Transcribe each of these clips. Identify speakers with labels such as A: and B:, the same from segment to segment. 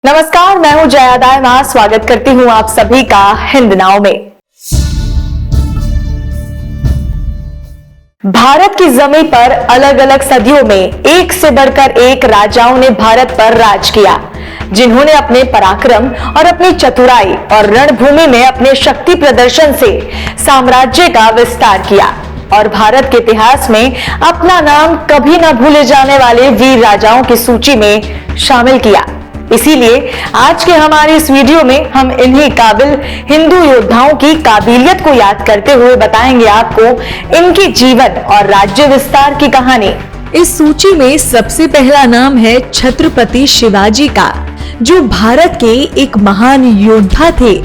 A: नमस्कार, मैं हूं जया दायमा। स्वागत करती हूं आप सभी का हिंद नाव में। भारत की जमीन पर अलग अलग सदियों में एक से बढ़कर एक राजाओं ने भारत पर राज किया, जिन्होंने अपने पराक्रम और अपनी चतुराई और रणभूमि में अपने शक्ति प्रदर्शन से साम्राज्य का विस्तार किया और भारत के इतिहास में अपना नाम कभी न भूले जाने वाले वीर राजाओं की सूची में शामिल किया। इसीलिए आज के हमारे इस वीडियो में हम इन्हीं काबिल हिंदू योद्धाओं की काबिलियत को याद करते हुए बताएंगे आपको इनके जीवन और राज्य विस्तार की कहानी।
B: इस सूची में सबसे पहला नाम है छत्रपति शिवाजी का, जो भारत के एक महान योद्धा थे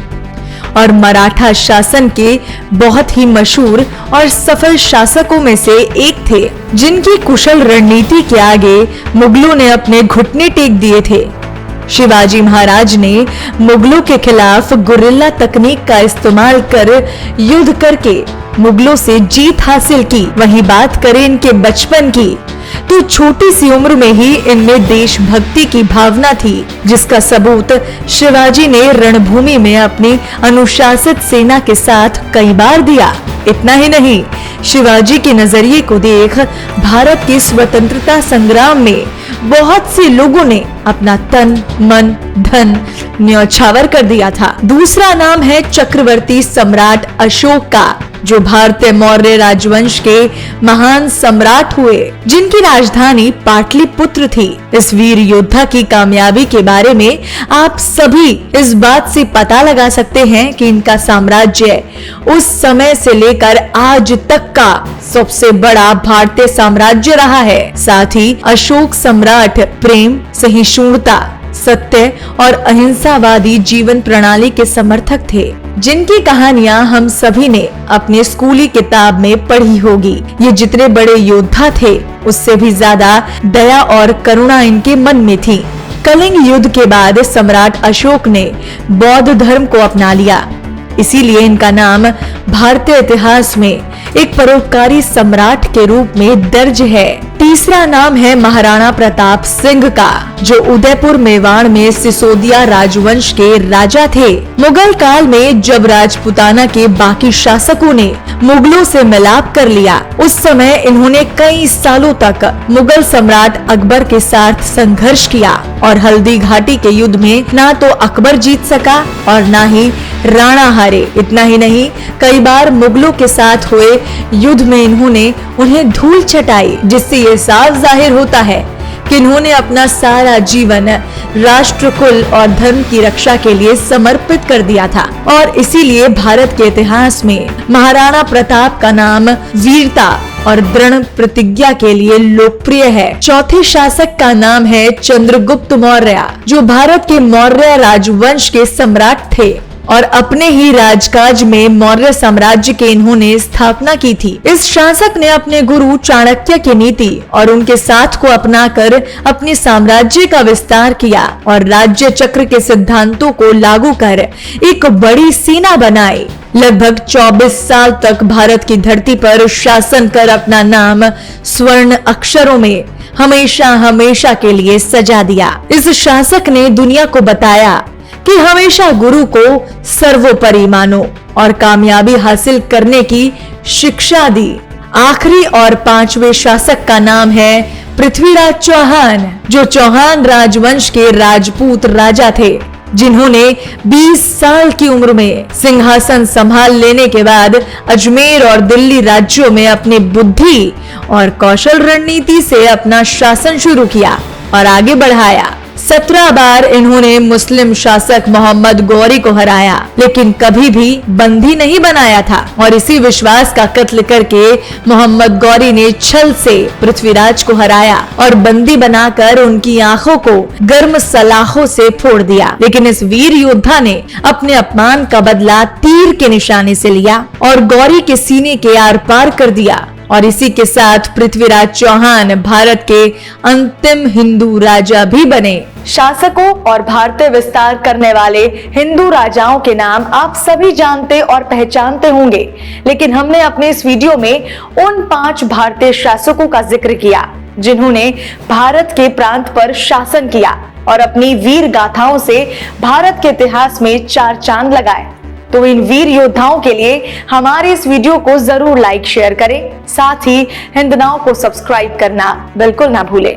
B: और मराठा शासन के बहुत ही मशहूर और सफल शासकों में से एक थे, जिनकी कुशल रणनीति के आगे मुगलों ने अपने घुटने टेक दिए थे। शिवाजी महाराज ने मुगलों के खिलाफ गुरिल्ला तकनीक का इस्तेमाल कर युद्ध करके मुगलों से जीत हासिल की। वहीं बात करें इनके बचपन की, तो छोटी सी उम्र में ही इनमें देशभक्ति की भावना थी, जिसका सबूत शिवाजी ने रणभूमि में अपनी अनुशासित सेना के साथ कई बार दिया। इतना ही नहीं, शिवाजी के नजरिए को देख भारत के स्वतंत्रता संग्राम में बहुत से लोगों ने अपना तन मन धन न्यौछावर कर दिया था। दूसरा नाम है चक्रवर्ती सम्राट अशोक का, जो भारतीय मौर्य राजवंश के महान सम्राट हुए, जिनकी राजधानी पाटलिपुत्र थी। इस वीर योद्धा की कामयाबी के बारे में आप सभी इस बात से पता लगा सकते हैं कि इनका साम्राज्य उस समय से लेकर आज तक का सबसे बड़ा भारतीय साम्राज्य रहा है। साथ ही अशोक सम्राट प्रेम, सहिष्णुता, सत्य और अहिंसावादी जीवन प्रणाली के समर्थक थे, जिनकी कहानियां हम सभी ने अपने स्कूली किताब में पढ़ी होगी। ये जितने बड़े योद्धा थे, उससे भी ज्यादा दया और करुणा इनके मन में थी। कलिंग युद्ध के बाद सम्राट अशोक ने बौद्ध धर्म को अपना लिया, इसीलिए इनका नाम भारतीय इतिहास में एक परोपकारी सम्राट के रूप में दर्ज है। तीसरा नाम है महाराणा प्रताप सिंह का, जो उदयपुर मेवाड़ में सिसोदिया राजवंश के राजा थे। मुगल काल में जब राजपुताना के बाकी शासकों ने मुगलों से मिलाप कर लिया, उस समय इन्होंने कई सालों तक मुगल सम्राट अकबर के साथ संघर्ष किया और हल्दी घाटी के युद्ध में ना तो अकबर जीत सका और ना ही राणा हारे। इतना ही नहीं, कई बार मुगलों के साथ हुए युद्ध में इन्होंने उन्हें धूल चटाई, जिससे ये साफ जाहिर होता है कि इन्होंने अपना सारा जीवन राष्ट्र, कुल और धर्म की रक्षा के लिए समर्पित कर दिया था और इसीलिए भारत के इतिहास में महाराणा प्रताप का नाम वीरता और दृढ़ प्रतिज्ञा के लिए लोकप्रिय है। चौथे शासक का नाम है चंद्रगुप्त मौर्य, जो भारत के मौर्य राजवंश के सम्राट थे और अपने ही राजकाज में मौर्य साम्राज्य के इन्होंने स्थापना की थी। इस शासक ने अपने गुरु चाणक्य की नीति और उनके साथ को अपनाकर अपने साम्राज्य का विस्तार किया और राज्य चक्र के सिद्धांतों को लागू कर एक बड़ी सेना बनाई। लगभग 24 साल तक भारत की धरती पर शासन कर अपना नाम स्वर्ण अक्षरों में हमेशा हमेशा के लिए सजा दिया। इस शासक ने दुनिया को बताया कि हमेशा गुरु को सर्वोपरि मानो और कामयाबी हासिल करने की शिक्षा दी। आखिरी और पांचवें शासक का नाम है पृथ्वीराज चौहान, जो चौहान राजवंश के राजपूत राजा थे, जिन्होंने 20 साल की उम्र में सिंहासन संभाल लेने के बाद अजमेर और दिल्ली राज्यों में अपनी बुद्धि और कौशल रणनीति से अपना शासन शुरू किया और आगे बढ़ाया। 17 बार इन्होंने मुस्लिम शासक मोहम्मद गौरी को हराया, लेकिन कभी भी बंदी नहीं बनाया था और इसी विश्वास का कत्ल करके मोहम्मद गौरी ने छल से पृथ्वीराज को हराया और बंदी बनाकर उनकी आंखों को गर्म सलाखों से फोड़ दिया। लेकिन इस वीर योद्धा ने अपने अपमान का बदला तीर के निशाने से लिया और गौरी के सीने के आर पार कर दिया और इसी के साथ पृथ्वीराज चौहान भारत के अंतिम हिंदू राजा भी बने।
A: शासकों और भारतीय विस्तार करने वाले हिंदू राजाओं के नाम आप सभी जानते और पहचानते होंगे, लेकिन हमने अपने इस वीडियो में उन 5 भारतीय शासकों का जिक्र किया जिन्होंने भारत के प्रांत पर शासन किया और अपनी वीर गाथाओं से भारत के इतिहास में चार चांद लगाए। तो इन वीर योद्धाओं के लिए हमारे इस वीडियो को जरूर लाइक शेयर करें, साथ ही हिंद नाउ को सब्सक्राइब करना बिल्कुल ना भूलें।